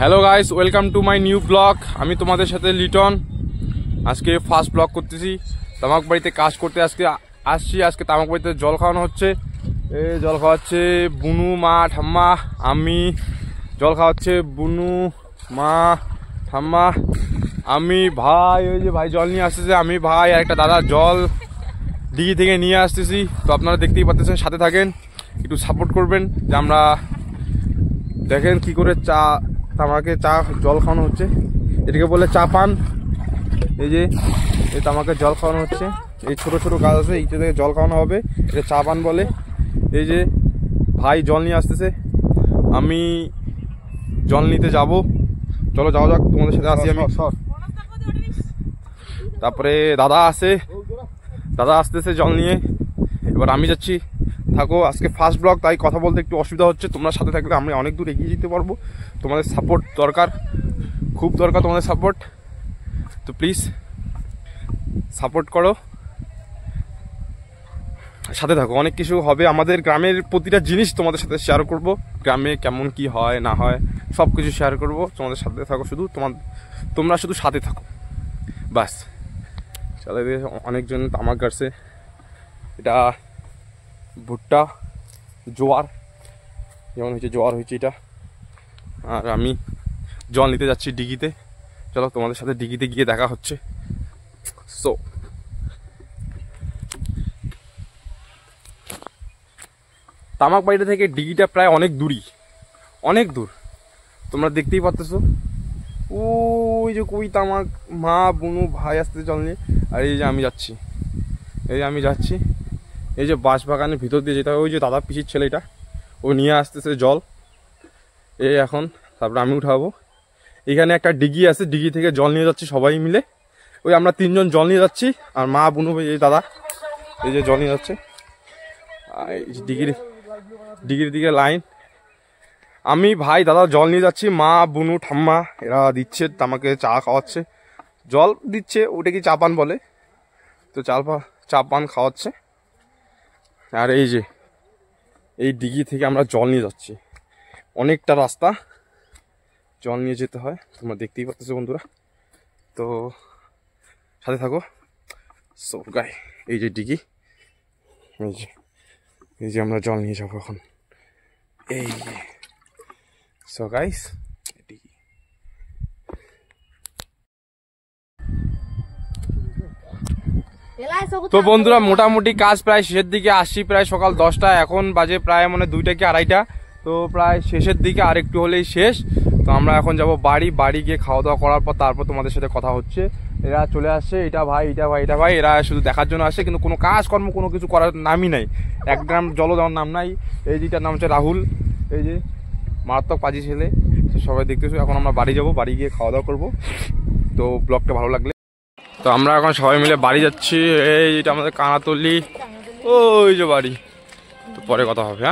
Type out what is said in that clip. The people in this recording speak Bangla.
Hello guys, welcome to my new blog. আমি তোমাদের সাথে লিটন। আজকে ফার্স্ট ব্লগ করতেছি। তামাক বাড়িতে কাজ করতে আজকে আসছি। আজকে তামাক বাড়িতে জল খাওয়ানো হচ্ছে। জল খাওয়াচ্ছে বুনু, মা, ঠাম্মা। আমি জল খাওয়াচ্ছে বুনু, মা, ঠাম্মা, আমি, ভাই। ওই যে ভাই জল নিয়ে আসতেছে। আমি, ভাই আর একটা দাদা জল দিঘি থেকে নিয়ে আসতেছি। তো আপনারা দেখতেই পাচ্ছেন, সাথে থাকেন, একটু সাপোর্ট করবেন। যে আমরা দেখেন কি করে তামাকে জল খাওয়ানো হচ্ছে। এটাকে বলে চা পান। এই যে এই তামাকে জল খাওয়ানো হচ্ছে। এই ছোট ছোট গাছ আছে, এইটা থেকে জল খাওয়ানো হবে। এটা চা পান বলে। এই যে ভাই জল নিয়ে আসতেছে, আমি জল নিতে যাব। চলো যাওয়া যাক, তোমাদের সাথে আসি আমি। তারপরে দাদা আসতেছে জল নিয়ে। এবার আমি যাচ্ছি, থাকো। আজকে ফার্স্ট ব্লগ, তাই কথা বলতে একটু অসুবিধা হচ্ছে। তোমরা সাথে থাকলে আমরা অনেক দূর এগিয়ে যেতে পারবো। তোমাদের সাপোর্ট দরকার, খুব দরকার তোমাদের সাপোর্ট। তো প্লিজ সাপোর্ট করো, সাথে থাকো। অনেক কিছু হবে, আমাদের গ্রামের প্রতিটা জিনিস তোমাদের সাথে শেয়ার করব। গ্রামে কেমন কি হয় না হয় সব কিছু শেয়ার করব। তোমাদের সাথে থাকো, শুধু তোমরা শুধু সাথে থাকো, বাস। চলে অনেকজন তামাক গাড়ছে। এটা ভুট্টা, জোয়ার, যেমন হয়েছে জোয়ার হয়েছে এটা। আর আমি জল নিতে যাচ্ছি ডিগিতে। চলো তোমাদের সাথে ডিগিতে গিয়ে দেখা হচ্ছে। সো তামাক বাড়িটা থেকে ডিগিটা প্রায় অনেক দূর। তোমরা দেখতেই পাচ্ছ। ওই যে কই তামাক, মা, বুনু, ভাই আসতে জল নিয়ে। আর এই যে আমি যাচ্ছি, এই যে বাঁশ বাগানের ভিতর দিয়ে যেতে হবে। ওই যে দাদা পিসির ছেলেটা, ও নিয়ে আসতেছে জল। এই এখন তারপরে আমি উঠাবো। এখানে একটা ডিগি আছে, ডিগি থেকে জল নিয়ে যাচ্ছি সবাই মিলে। ওই আমরা 3 জন জল নিয়ে যাচ্ছি। আর মা, বুনু, এই দাদা, এই যে জল নিয়ে যাচ্ছে। ডিগির দিকে লাইন। আমি, ভাই, দাদা জল নিয়ে যাচ্ছি। মা, বুনু, ঠাম্মা এরা দিচ্ছে, আমাকে চা খাওয়াচ্ছে, জল দিচ্ছে। ওটা কি চা পান বলে, তো চা পান খাওয়াচ্ছে। আর এই যে এই ডিগি থেকে আমরা জল নিয়ে যাচ্ছি। অনেকটা রাস্তা জল নিয়ে যেতে হয়, তোমরা দেখতেই পাচ্ছ বন্ধুরা। তো সাথে থাকো। সো গাই, এই যে ডিগি, এই যে আমরা জল নিয়ে যাবো এখন। এই সো গাইস, তো বন্ধুরা মোটামুটি কাজ প্রায় শেষের দিকে আসছি। প্রায় সকাল 10টা, এখন বাজে প্রায় 2টা কি 2:30। তো প্রায় শেষের দিকে, আর একটু হলেই শেষ। তো আমরা এখন যাব বাড়ি গিয়ে খাওয়া দাওয়া করার পর তারপর তোমাদের সাথে কথা হচ্ছে। এরা চলে আসছে, এটা ভাই, এরা শুধু দেখার জন্য আসে, কিন্তু কোনো কাজকর্ম কোনো কিছু করার নামই নাই। 1 গ্রাম জলও দেওয়ার নাম নাই। এই যেটার নাম হচ্ছে রাহুল, এই যে মারাত্মক পাজি ছেলে। সবাই দেখতেছো। এখন আমরা বাড়ি যাব, বাড়ি গিয়ে খাওয়া দাওয়া করবো। তো ব্লগটা ভালো লাগলে, তো আমরা এখন সবাই মিলে বাড়ি যাচ্ছি। এই যেটা আমাদের কানাতলি, ওই যে বাড়ি। তো পরে কথা হবে, হ্যাঁ।